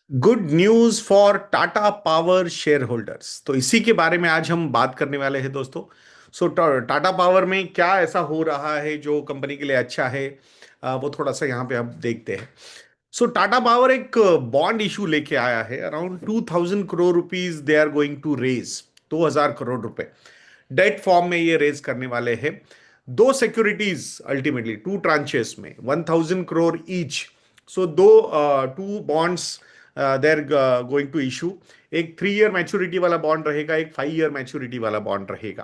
Good news for Tata power share holders. तो इसी के बारे में आज हम बात करने वाले हैं दोस्तों। टाटा पावर में क्या ऐसा हो रहा है जो कंपनी के लिए अच्छा है, वो थोड़ा सा यहाँ पे हम देखते हैं। टाटा पावर एक बॉन्ड इशू लेके आया है। Around 2000 crore rupees they are going to raise. 2000 crore रुपए डेट फॉर्म में ये रेज करने वाले हैं। दो सिक्योरिटीज, अल्टीमेटली टू ट्रांचेस में 1000 करोड़ ईच। दो two bonds they are going to issue. एक 3 ईयर मैच्योरिटी वाला बॉन्ड रहेगा, एक 5 ईयर मैच्योरिटी वाला बॉन्ड रहेगा।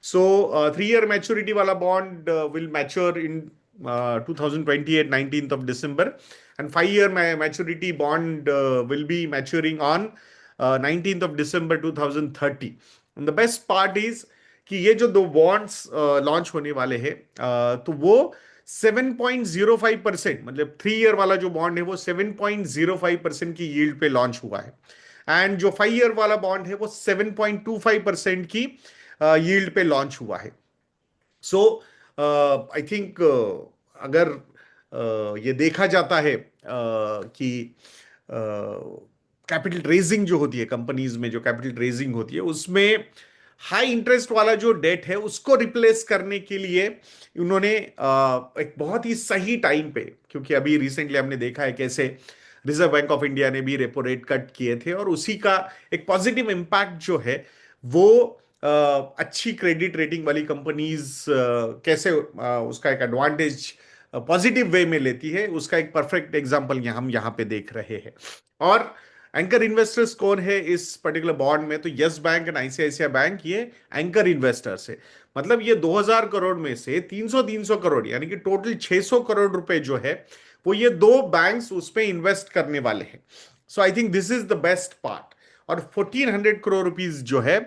3 ईयर मैच्योरिटी वाला bond will mature in 2028 19th of December, and 5 year maturity bond will be maturing on 19th of December 2030. And the best part is कि ये जो दो बॉन्ड्स लॉन्च होने वाले हैं, तो वो 7.05%, मतलब 3 ईयर वाला जो बॉन्ड है वो 7.05% की यील्ड पे लॉन्च हुआ है। एंड जो 5 ईयर वाला बॉन्ड है वो 7.25% की यील्ड पे लॉन्च हुआ है। सो आई थिंक अगर ये देखा जाता है कि कैपिटल रेजिंग जो होती है, कंपनीज में जो कैपिटल रेजिंग होती है, उसमें हाई इंटरेस्ट वाला जो डेट है उसको रिप्लेस करने के लिए उन्होंने एक बहुत ही सही टाइम पे, क्योंकि अभी रिसेंटली हमने देखा है कैसे रिजर्व बैंक ऑफ इंडिया ने भी रेपो रेट कट किए थे, और उसी का एक पॉजिटिव इम्पैक्ट जो है वो अच्छी क्रेडिट रेटिंग वाली कंपनीज कैसे उसका एक एडवांटेज पॉजिटिव वे में लेती है, उसका एक परफेक्ट एग्जांपल हम यहाँ पे देख रहे हैं। और एंकर इन्वेस्टर्स कौन है इस पर्टिकुलर बॉन्ड में? तो yes bank and ICICI bank ये एंकर इन्वेस्टर्स है। मतलब ये 2000 करोड़ में से 300 करोड़, यानी कि टोटल 600 करोड़ रुपए जो है वो ये दो बैंक्स उस पे इन्वेस्ट करने वाले हैं। So I think this is the best part. और 1400 करोड़ रुपीज जो है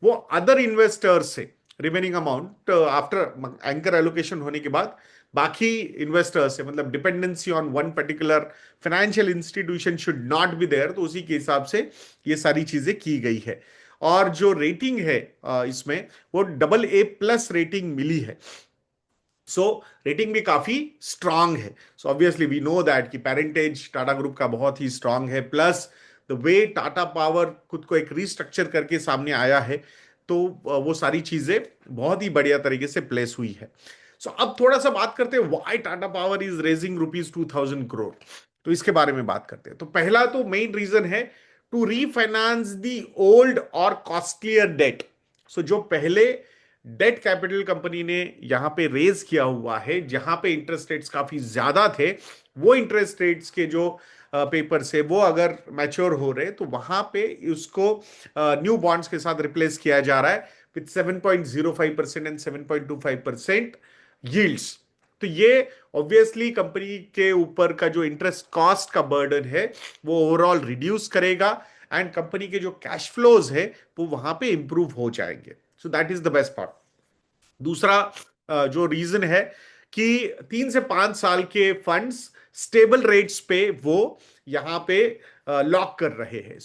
वो अदर इन्वेस्टर्स से remaining amount after anchor allocation होने के बाद बाकी इन्वेस्टर्स से, मतलब dependency on one particular financial institution should not be there, तो उसी के हिसाब से ये सारी चीजें की गई है। और जो रेटिंग है इसमें वो AA+ रेटिंग मिली है। रेटिंग भी काफी स्ट्रांग है। ऑब्वियसली वी नो दैट कि पेरेंटेज टाटा ग्रुप का बहुत ही स्ट्रांग है, plus the way Tata power खुद को एक रिस्ट्रक्चर करके सामने आया है, तो वो सारी चीजें बहुत ही बढ़िया तरीके से प्लेस हुई है। अब थोड़ा सा बात करते हैं why Tata power is raising rupees 2000 crore. तो इसके बारे में बात करते हैं। तो पहला तो मेन रीजन है टू रीफाइनेंस दी ओल्ड और कॉस्टलियर डेट। जो पहले डेट कैपिटल कंपनी ने यहां पे रेज किया हुआ है, जहां पे इंटरेस्ट रेट्स काफी ज्यादा थे, वो इंटरेस्ट रेट्स के जो पेपर से वो अगर मैच्योर हो रहे तो वहां पे उसको न्यू बॉन्ड्स के साथ रिप्लेस किया जा रहा है विथ 7.05% एंड 7.25% यील्ड्स। तो ये ऑब्वियसली कंपनी के ऊपर का जो इंटरेस्ट कॉस्ट का बर्डन है वो ओवरऑल रिड्यूस करेगा, एंड कंपनी के जो कैश फ्लोज है वो वहां पे इंप्रूव हो जाएंगे। That is the best part. दूसरा जो रीजन है कि 3 से 5 साल के फंड्स स्टेबल रेट्स पे वो यहां पे लॉक कर रहे हैं।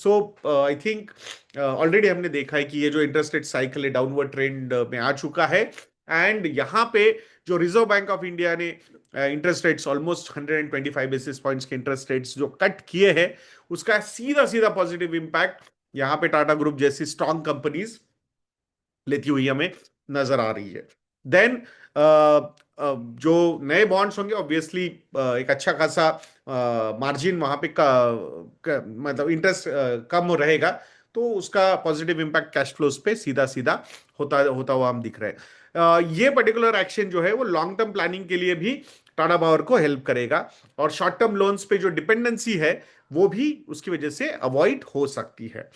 आई थिंक ऑलरेडी हमने देखा है कि ये जो इंटरेस्ट रेट साइकिल है डाउनवर्ड ट्रेंड में आ चुका है, एंड यहां पे जो रिजर्व बैंक ऑफ इंडिया ने interest rates almost 125 basis points के इंटरेस्ट रेट्स जो कट किए हैं, उसका सीधा सीधा पॉजिटिव इंपैक्ट यहां पे टाटा ग्रुप जैसी स्ट्रांग कंपनीज लेती हुई हमें नजर आ रही है। देन जो नए बॉन्ड्स होंगे ऑब्वियसली एक अच्छा खासा मार्जिन वहां पे मतलब इंटरेस्ट कम रहेगा, तो उसका पॉजिटिव इम्पैक्ट कैश फ्लोज पे सीधा सीधा होता होता हुआ हम दिख रहे हैं। ये पर्टिकुलर एक्शन जो है वो लॉन्ग टर्म प्लानिंग के लिए भी टाटा पावर को हेल्प करेगा, और शॉर्ट टर्म लोन्स पे जो डिपेंडेंसी है वो भी उसकी वजह से अवॉइड हो सकती है।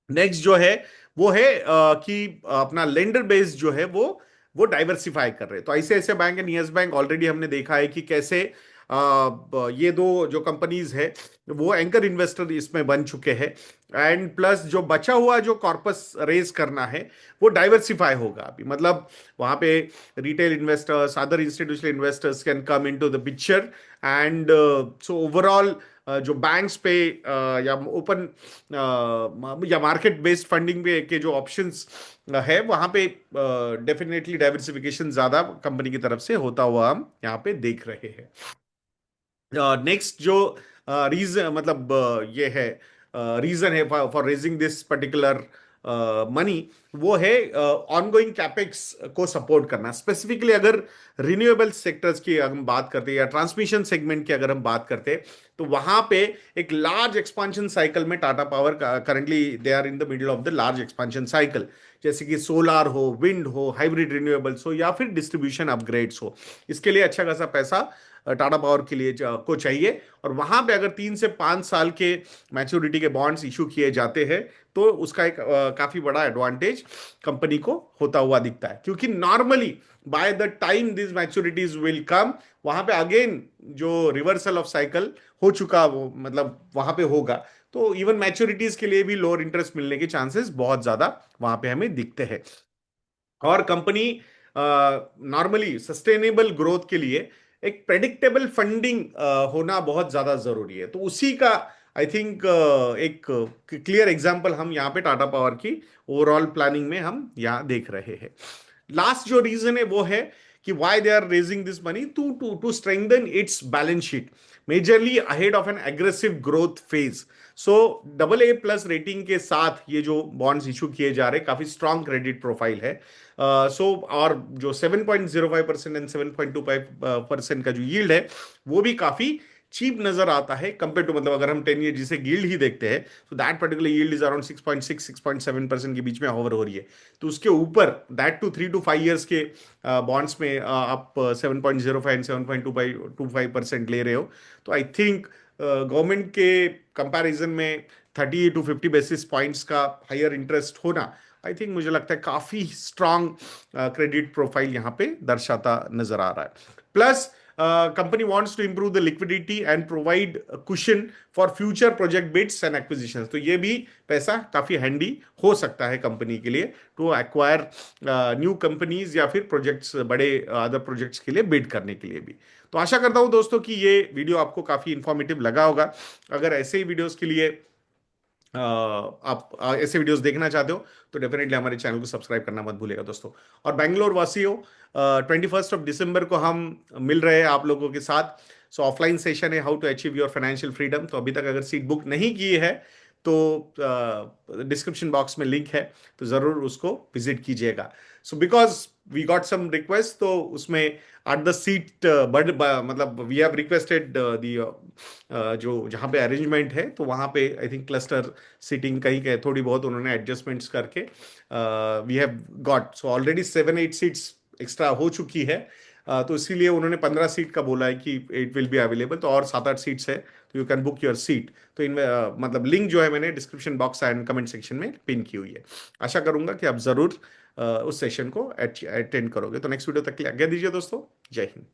नेक्स्ट जो है वो है कि अपना लेंडर बेस जो है वो डाइवर्सिफाई कर रहे हैं। तो ICICI bank and yes bank already हमने देखा है कि कैसे ये दो जो कंपनीज है वो एंकर इन्वेस्टर इसमें बन चुके हैं, एंड प्लस जो बचा हुआ जो कॉर्पस रेज करना है वो डाइवर्सिफाई होगा अभी। मतलब वहां पे retail investors, other institutional investors can come into the picture, and so overall जो बैंक्स पे या ओपन या मार्केट बेस्ड फंडिंग पे के जो ऑप्शंस है वहां पे डेफिनेटली डाइवर्सिफिकेशन ज्यादा कंपनी की तरफ से होता हुआ हम यहाँ पे देख रहे हैं। नेक्स्ट जो रीजन मतलब ये है रीजन है for raising this particular money, वो है ऑनगोइंग कैपेक्स को सपोर्ट करना। स्पेसिफिकली अगर रिन्यूएबल सेक्टर्स की हम बात करते हैं या ट्रांसमिशन सेगमेंट की अगर हम बात करते हैं, तो वहां पे एक लार्ज एक्सपांशन साइकिल में Tata power currently they are in the middle of the large expansion cycle. जैसे कि सोलार हो, विंड हो, हाइब्रिड रिन्यूएबल्स हो, या फिर डिस्ट्रीब्यूशन अपग्रेड्स हो, इसके लिए अच्छा खासा पैसा टाटा पावर के लिए को चाहिए। और वहां पे अगर 3 से 5 साल के मैच्योरिटी के बॉन्ड्स इशू किए जाते हैं, तो उसका एक काफी बड़ा एडवांटेज कंपनी को होता हुआ दिखता है, क्योंकि normally by the time this मैच्योरिटीज will come, वहां पे अगेन जो रिवर्सल ऑफ साइकिल हो चुका, वो मतलब वहां पे होगा। तो इवन मैच्योरिटीज के लिए भी लोअर इंटरेस्ट मिलने के चांसेस बहुत ज्यादा वहां पे हमें दिखते हैं। और कंपनी नॉर्मली सस्टेनेबल ग्रोथ के लिए एक प्रेडिक्टेबल फंडिंग होना बहुत ज्यादा जरूरी है। तो उसी का आई थिंक एक क्लियर एग्जांपल हम यहाँ पे टाटा पावर की ओवरऑल प्लानिंग में हम यहाँ देख रहे हैं। लास्ट जो रीजन है वो है कि why they are raising this money to to to strengthen its balance sheet majorly ahead of an aggressive growth phase. So AA+ rating के साथ ये जो बॉन्ड्स इशू किए जा रहे हैं, काफी स्ट्रांग क्रेडिट प्रोफाइल है। सो और जो 7.05% एंड 7.25% का जो यील्ड है, वो भी काफी चीप नजर आता है कंपेयर टू, मतलब अगर हम 10 ईयर जिसे यील्ड ही देखते हैं, तो that particular yield is around 6.6-6.7% के बीच में होवर हो रही है। तो उसके ऊपर दैट टू 3 to 5 years के बॉन्ड्स में आप 7.05 एंड 7.25% ले रहे हो। तो आई थिंक गवर्नमेंट के कंपैरिजन में 30 to 50 basis points का हायर इंटरेस्ट होना, आई थिंक मुझे लगता है काफी स्ट्रांग क्रेडिट प्रोफाइल यहां पे दर्शाता नजर आ रहा है। Plus company wants to improve the liquidity and provide cushion for future project bids and acquisitions. तो ये भी पैसा काफी हैंडी हो सकता है कंपनी के लिए टू एक्वायर न्यू कंपनीज या फिर प्रोजेक्ट्स, बड़े अदर प्रोजेक्ट्स के लिए बिड करने के लिए भी। तो आशा करता हूं दोस्तों कि ये वीडियो आपको काफी इंफॉर्मेटिव लगा होगा। अगर ऐसे ही वीडियोस के लिए आप ऐसे वीडियोस देखना चाहते हो, तो डेफिनेटली हमारे चैनल को सब्सक्राइब करना मत भूलिएगा दोस्तों। और बैंगलोर वासियों, 21 दिसंबर को हम मिल रहे हैं आप लोगों के साथ। सो ऑफलाइन सेशन है how to achieve your financial freedom. तो अभी तक अगर सीट बुक नहीं की है, तो डिस्क्रिप्शन बॉक्स में लिंक है, तो जरूर उसको विजिट कीजिएगा। So because we got some request, तो उसमें एट द सीट मतलब वी हैव रिक्वेस्टेड दी जो जहाँ पे अरेंजमेंट है, तो वहाँ पे आई थिंक क्लस्टर सीटिंग कहीं कहीं थोड़ी बहुत उन्होंने एडजस्टमेंट्स करके we have got, so already 7-8 seats extra हो चुकी है। तो इसीलिए उन्होंने 15 सीट का बोला है कि इट विल बी अवेलेबल। तो और 7-8 सीट्स है, तो you can book your seat. तो इन मतलब लिंक जो है मैंने description box and comment section में पिन की हुई है। आशा करूंगा कि आप जरूर उस सेशन को अटेंड करोगे। तो नेक्स्ट वीडियो तक के लिए आज्ञा दीजिए दोस्तों। जय हिंद।